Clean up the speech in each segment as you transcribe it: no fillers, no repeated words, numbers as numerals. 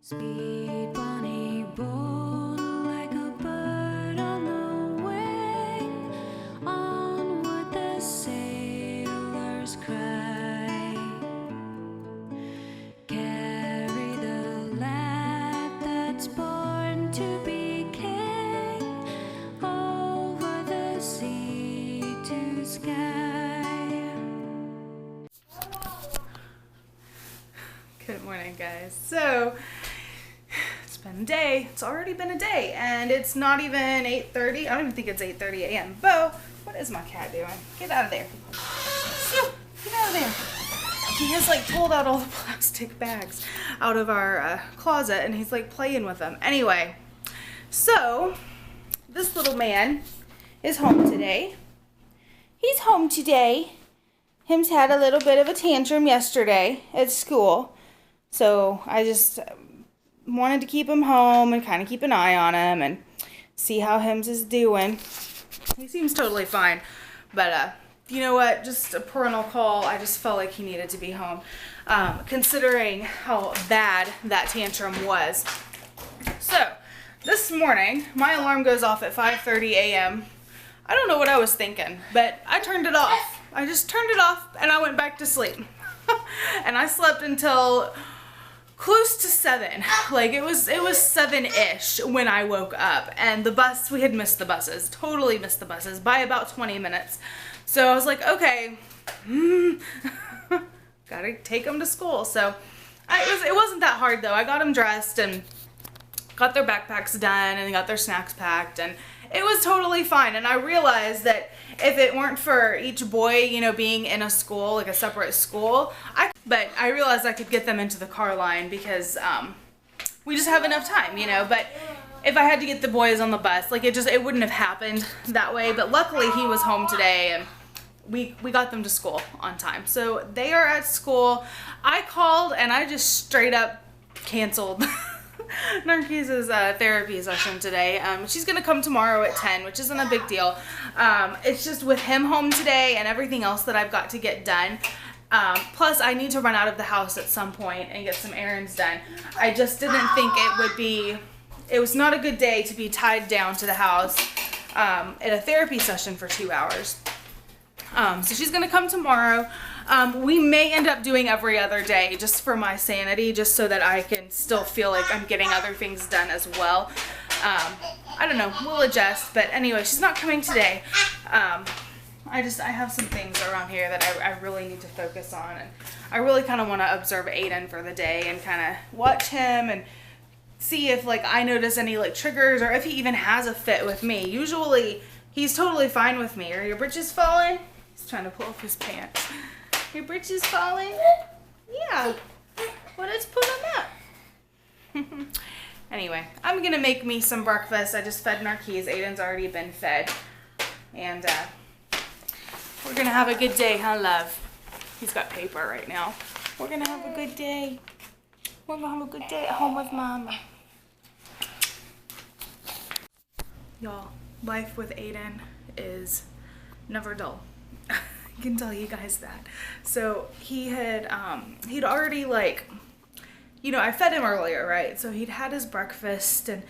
Sweet Bonnie born like a bird on the wing, onward the sailors cry. Carry the lad that's born to be king, over the sea to sky. Good morning, guys. So it's been a day. It's already been a day, and it's not even 8:30. I don't even think it's 8:30 a.m. Bo, what is my cat doing? Get out of there. Get out of there. He has like pulled out all the plastic bags out of our closet, and he's like playing with them. Anyway, so this little man is home today. He's home today. Him's had a little bit of a tantrum yesterday at school. So I just wanted to keep him home and kind of keep an eye on him and see how Hims is doing. He seems totally fine. But you know what? Just a parental call. I just felt like he needed to be home. Considering how bad that tantrum was. So this morning, my alarm goes off at 5:30 a.m. I don't know what I was thinking, but I turned it off. I just turned it off and I went back to sleep. And I slept until close to 7. Like it was 7-ish when I woke up, and we had missed the buses, totally missed the buses by about 20 minutes. So I was like, okay, gotta take them to school. So it wasn't that hard though. I got them dressed and got their backpacks done and got their snacks packed, and it was totally fine. And I realized that if it weren't for each boy, you know, being in a school, like a separate school, but I realized I could get them into the car line because we just have enough time, you know. But if I had to get the boys on the bus, like it wouldn't have happened that way. But luckily he was home today, and we got them to school on time. So they are at school. I called and I just straight up canceled Narcisse's therapy session today. She's gonna come tomorrow at 10, which isn't a big deal. It's just with him home today and everything else that I've got to get done. Plus I need to run out of the house at some point and get some errands done. I just didn't think it was not a good day to be tied down to the house at a therapy session for 2 hours. So she's gonna come tomorrow. We may end up doing every other day just for my sanity, just so that I can still feel like I'm getting other things done as well. I don't know, we'll adjust, but anyway, she's not coming today. I have some things around here that I really need to focus on, and I really kind of want to observe Aiden for the day and kind of watch him and see if like I notice any like triggers, or if he even has a fit with me. Usually he's totally fine with me. Are your britches falling? He's trying to pull off his pants. Your britches falling? Yeah. Well, let's put them up. Anyway, I'm gonna make me some breakfast. I just fed Narcisse. Aiden's already been fed. And we're gonna have a good day, huh, love? He's got paper right now. We're gonna have a good day. We're gonna have a good day at home with Mama. Y'all, life with Aiden is never dull. I can tell you guys that. So he'd already, like, you know, I fed him earlier, right? So he'd had his breakfast and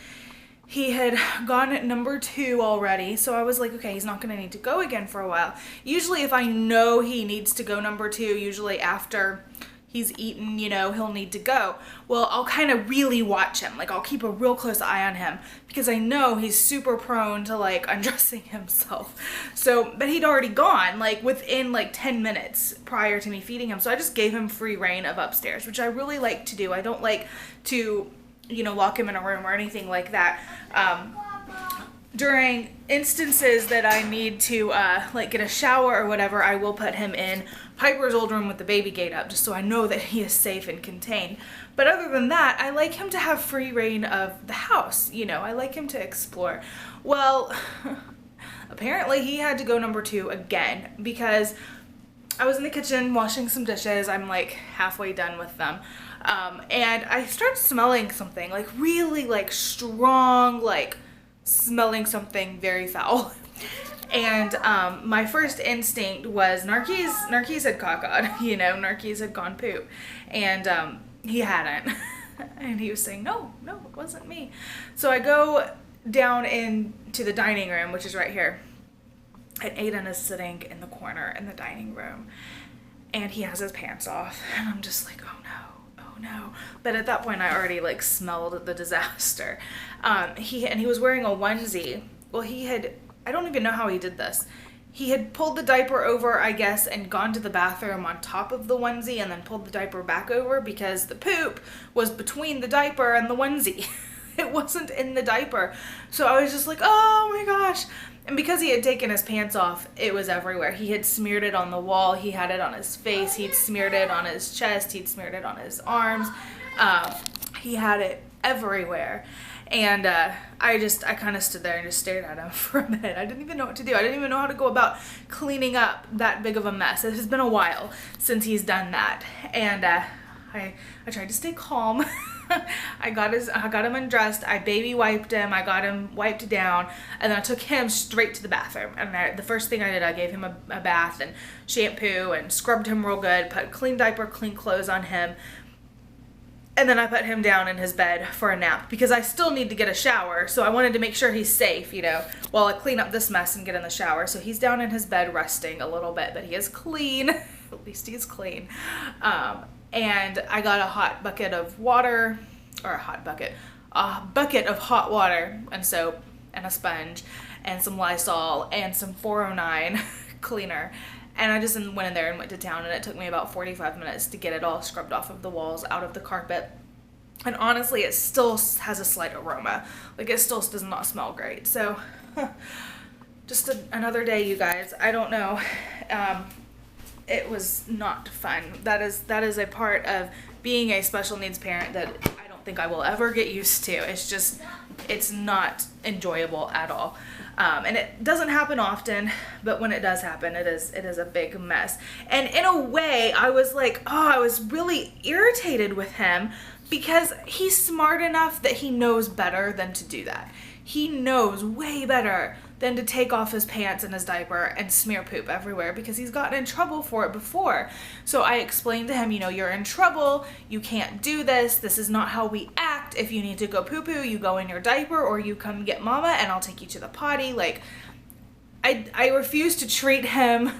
he had gone at number 2 already. So I was like, okay, he's not gonna need to go again for a while. Usually if I know he needs to go number 2, usually after he's eaten, you know, he'll need to go. Well, I'll kind of really watch him. Like, I'll keep a real close eye on him because I know he's super prone to like undressing himself. So, but he'd already gone like within like 10 minutes prior to me feeding him. So I just gave him free reign of upstairs, which I really like to do. I don't like to, you know, lock him in a room or anything like that. During instances that I need to like get a shower or whatever, I will put him in Piper's old room with the baby gate up, just so I know that he is safe and contained. But other than that, I like him to have free reign of the house. You know, I like him to explore. Well, apparently he had to go number 2 again because I was in the kitchen washing some dishes. I'm like halfway done with them. And I started smelling something like really like strong, like smelling something very foul. And my first instinct was Narcisse had caca, you know, Narcisse had gone poop, and he hadn't. And he was saying, no, it wasn't me. So I go down into the dining room, which is right here. And Aiden is sitting in the corner in the dining room. And he has his pants off. And I'm just like, oh no. But at that point, I already like smelled the disaster. He was wearing a onesie. Well, I don't even know how he did this. He had pulled the diaper over, I guess, and gone to the bathroom on top of the onesie and then pulled the diaper back over because the poop was between the diaper and the onesie. It wasn't in the diaper. So I was just like, oh my gosh. And because he had taken his pants off, it was everywhere. He had smeared it on the wall. He had it on his face. He'd smeared it on his chest. He'd smeared it on his arms. He had it everywhere. And I kind of stood there and just stared at him for a minute. I didn't even know what to do. I didn't even know how to go about cleaning up that big of a mess. It has been a while since he's done that. And I tried to stay calm. I got him undressed. I baby wiped him. I got him wiped down, and then I took him straight to the bathroom. And the first thing I did, I gave him a bath and shampoo and scrubbed him real good. Put clean diaper, clean clothes on him. And then I put him down in his bed for a nap because I still need to get a shower. So I wanted to make sure he's safe, while I clean up this mess and get in the shower. So he's down in his bed resting a little bit, but he is clean. At least he's clean. And I got a hot bucket of water, or a bucket of hot water and soap and a sponge and some Lysol and some 409 cleaner. And I just went in there and went to town, and it took me about 45 minutes to get it all scrubbed off of the walls, out of the carpet. And honestly, it still has a slight aroma. Like, it still does not smell great. So, just another day, you guys. I don't know. It was not fun. That is a part of being a special needs parent that I don't think I will ever get used to. It's not enjoyable at all. And it doesn't happen often, but when it does happen, it is a big mess. And in a way, I was like, I was really irritated with him because he's smart enough that he knows better than to do that. He knows way better than to take off his pants and his diaper and smear poop everywhere because he's gotten in trouble for it before. So I explained to him, you're in trouble. You can't do this. This is not how we act. If you need to go poo-poo, you go in your diaper or you come get mama and I'll take you to the potty. Like, I refuse to treat him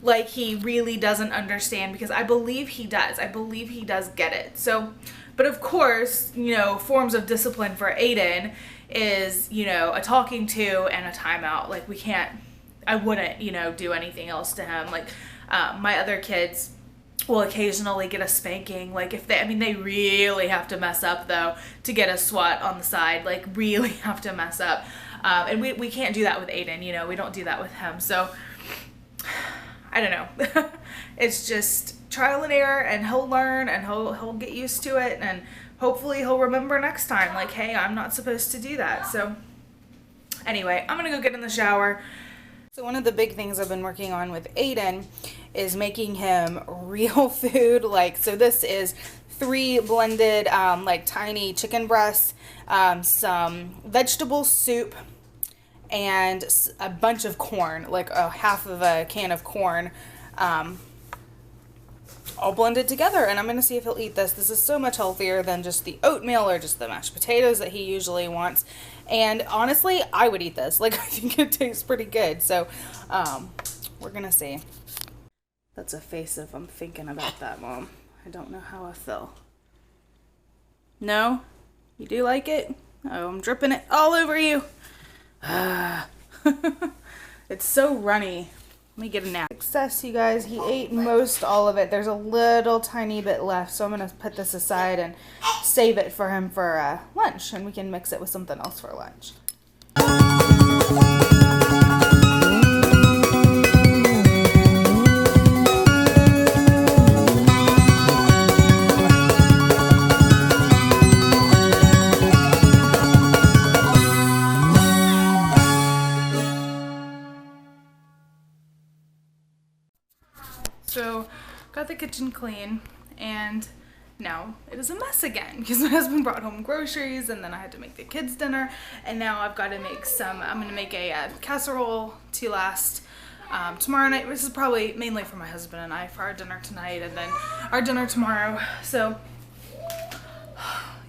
like he really doesn't understand because I believe he does. I believe he does get it. So, but of course, forms of discipline for Aiden is, a talking to and a timeout. Like, I wouldn't, do anything else to him. Like, my other kids will occasionally get a spanking. Like, if they really have to mess up though to get a swat on the side, like really have to mess up. And we can't do that with Aiden, we don't do that with him. So I don't know. It's just trial and error, and he'll learn and he'll get used to it, and hopefully he'll remember next time, like, hey, I'm not supposed to do that. So anyway, I'm gonna go get in the shower. So one of the big things I've been working on with Aiden is making him real food. So this is 3 blended, tiny chicken breasts, some vegetable soup, and a bunch of corn, like half of a can of corn, all blended together, and I'm going to see if he'll eat this. This is so much healthier than just the oatmeal or just the mashed potatoes that he usually wants. And honestly, I would eat this. Like, I think it tastes pretty good. So, we're going to see. That's a face of I'm thinking about that, Mom. I don't know how I feel. No? You do like it? Oh, I'm dripping it all over you. It's so runny. Let me get a nap. Success, you guys. He ate most all of it. There's a little tiny bit left, so I'm going to put this aside and save it for him for lunch, and we can mix it with something else for lunch. So, got the kitchen clean, and now it is a mess again because my husband brought home groceries, and then I had to make the kids dinner, and now I've got to make I'm going to make a casserole to last tomorrow night. This is probably mainly for my husband and I for our dinner tonight, and then our dinner tomorrow. So,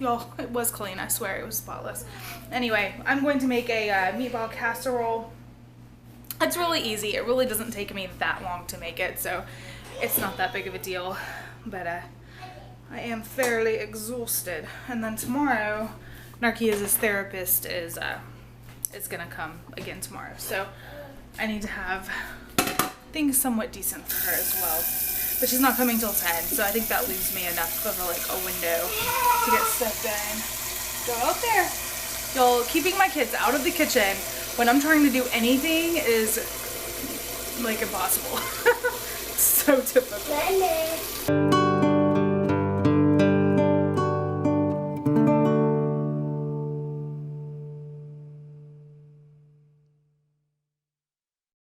Y'all, it was clean. I swear it was spotless. Anyway, I'm going to make a meatball casserole. It's really easy. It really doesn't take me that long to make it, so it's not that big of a deal. But I am fairly exhausted. And then tomorrow, Narcia's therapist is gonna come again tomorrow. So I need to have things somewhat decent for her as well. But she's not coming till 10, so I think that leaves me enough of a window to get stuff done. Go out there. Y'all, keeping my kids out of the kitchen when I'm trying to do anything is like impossible. So typical.